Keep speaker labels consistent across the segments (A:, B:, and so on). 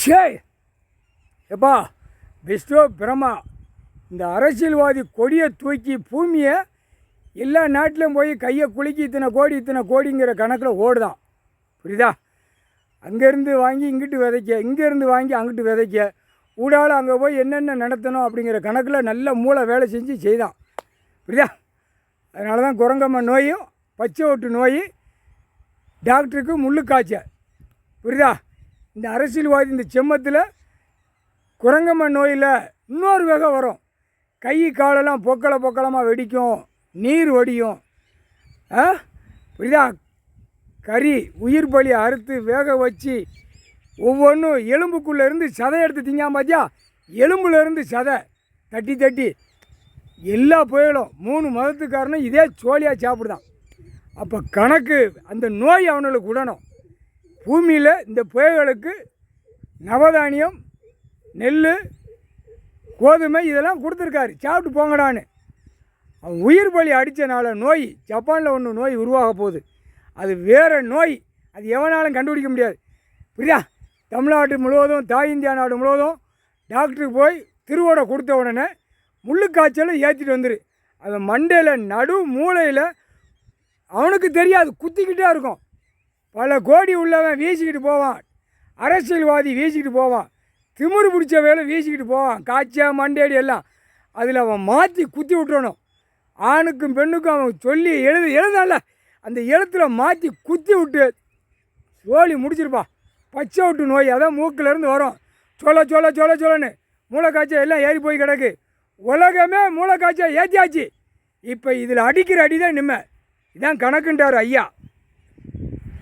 A: ஷே எப்பா விஸ்வ பிரம்மா இந்த அரசியல்வாதி கொடியை தூக்கி பூமியை எல்லா நாட்டிலும் போய் கையை குலுக்கி இத்தனை கோடிங்கிற கணக்கில் ஓடுதான். புரியுதா? அங்கேருந்து வாங்கி இங்கிட்டு விதைக்க, இங்கேருந்து வாங்கி அங்கிட்டு விதைக்க, ஊடால அங்கே போய் என்னென்ன நடத்தணும் அப்படிங்கிற கணக்கில் நல்ல மூளை வேலை செஞ்சு செய்தான். புரியுதா? அதனால தான் குரங்கம்மா நோயும் பச்சை ஓட்டு நோய், டாக்டருக்கு முள்ளு காய்ச்ச. புரியுதா? இந்த அரசியல்வாதி இந்த செம்மத்தில் குரங்கம்மா நோயில் இன்னொரு வகை வரும். கை காலெல்லாம் பொக்களமாக வெடிக்கும், நீர் வடியும். புரியுதா? கறி உயிர் பலி அறுத்து வேக வச்சு ஒவ்வொன்றும் எலும்புக்குள்ளேருந்து சதை எடுத்து திங்காம பார்த்தியா? எலும்புலேருந்து சதை தட்டி எல்லா புயலும் 3 மதத்துக்காரனும் இதே சோழியாக சாப்பிடுதான். அப்போ கணக்கு அந்த நோய் அவனுக்கு விடணும். பூமியில் இந்த புயல்களுக்கு நவதானியம், நெல், கோதுமை இதெல்லாம் கொடுத்துருக்காரு, சாப்பிட்டு போங்கடான்னு. அவன் உயிர் பலி அடித்தனால நோய் ஜப்பானில் ஒன்று நோய் உருவாக போகுது. அது வேறு நோய், அது எவனாலும் கண்டுபிடிக்க முடியாது. புரியுதா? தமிழ்நாட்டு முழுவதும், தாய் இந்தியா நாடு முழுவதும் டாக்டருக்கு போய் திருவோடை கொடுத்த உடனே முள்ளுக்காய்ச்சலும் ஏற்றிட்டு வந்துரு. அவன் மண்டையில் நடு மூளையில் அவனுக்கு தெரியாது, குத்திக்கிட்டே இருக்கும். பல கோடி உள்ளவன் வீசிக்கிட்டு போவான், அரசியல்வாதி வீசிக்கிட்டு போவான், திமிரு பிடிச்ச வேலை வீசிக்கிட்டு போவான், காய்ச்சா மண்டேடி எல்லாம். அதில் அவன் மாற்றி குத்தி விட்டுறணும். ஆணுக்கும் பெண்ணுக்கும் அவன் சொல்லி எழுதால அந்த எழுத்தில் மாற்றி குத்தி விட்டு சோழி முடிச்சிருப்பான். பச்சை விட்டு நோய் அதான் மூக்கிலேருந்து வரும். சொல்லன்னு மூளைக்காய்ச்சல் எல்லாம் ஏறி போய் கிடக்கு. உலகமே மூளைக்காய்ச்சல் ஏற்றியாச்சு. இப்போ இதில் அடிக்கிற அடி தான் நிம்ம. இதான் கணக்குன்றார் ஐயா.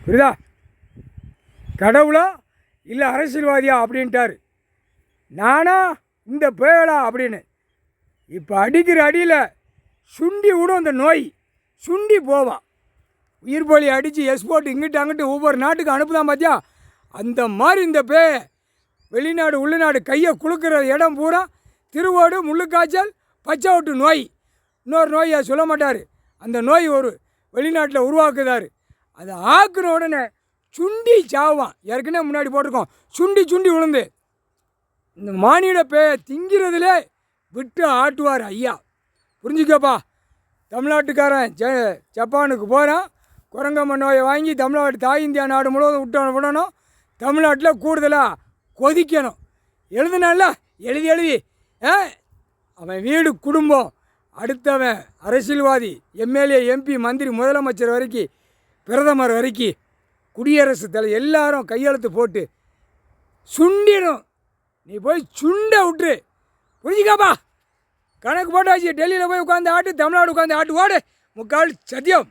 A: புரியுதா? கடவுளா இல்லை அரசியல்வாதியா அப்படின்ட்டார். நானா இந்த பேயலா அப்படின்னு. இப்போ அடிக்கிற அடியில் சுண்டி விடும் அந்த நோய், சுண்டி போவான். உயிர் பலி அடித்து எக்ஸ்போர்ட் இங்கிட்டு அங்கிட்டு ஒவ்வொரு நாட்டுக்கு அனுப்புதான் பார்த்தியா? அந்த மாதிரி இந்த வெளிநாடு உள்நாடு கையை குலுக்கிற இடம் பூரா திருவோடு, முள்ளுக்காய்ச்சல், பச்சை ஓட்டு நோய். இன்னொரு நோயை சொல்ல மாட்டார். அந்த நோய் ஒரு வெளிநாட்டில் உருவாக்குதார். அதை ஆக்குன உடனே சுண்டி சாவான். ஏற்கனவே முன்னாடி போட்டிருக்கோம், சுண்டி விழுந்து இந்த மானிட திங்கிறதுல விட்டு ஆட்டுவார் ஐயா. புரிஞ்சுக்கப்பா. தமிழ்நாட்டுக்காரன் ஜப்பானுக்கு போகிறான், குரங்கம்மா நோயை வாங்கி தமிழ்நாடு தாய் இந்தியா நாடு முழுவதும் விடணும். தமிழ்நாட்டில் கூடுதலாக கொதிக்கணும். எழுதுனால எழுதி அவன் வீடு, குடும்பம், அடுத்தவன் அரசியல்வாதி, எம்எல்ஏ, எம்பி, மந்திரி, முதலமைச்சர் வரைக்கும், பிரதமர் வரைக்கும், குடியரசுத் தலைவர் எல்லாரும் கையெழுத்து போட்டு சுண்டிடும். நீ போய் சுண்டை விட்டுரு. புரிஞ்சுக்காப்பா. கணக்கு போட்டாச்சு. டெல்லியில் போய் உட்காந்து ஆட்டு, தமிழ்நாடு உட்காந்து ஆட்டு, ஓடு. முக்கால் சத்தியம்.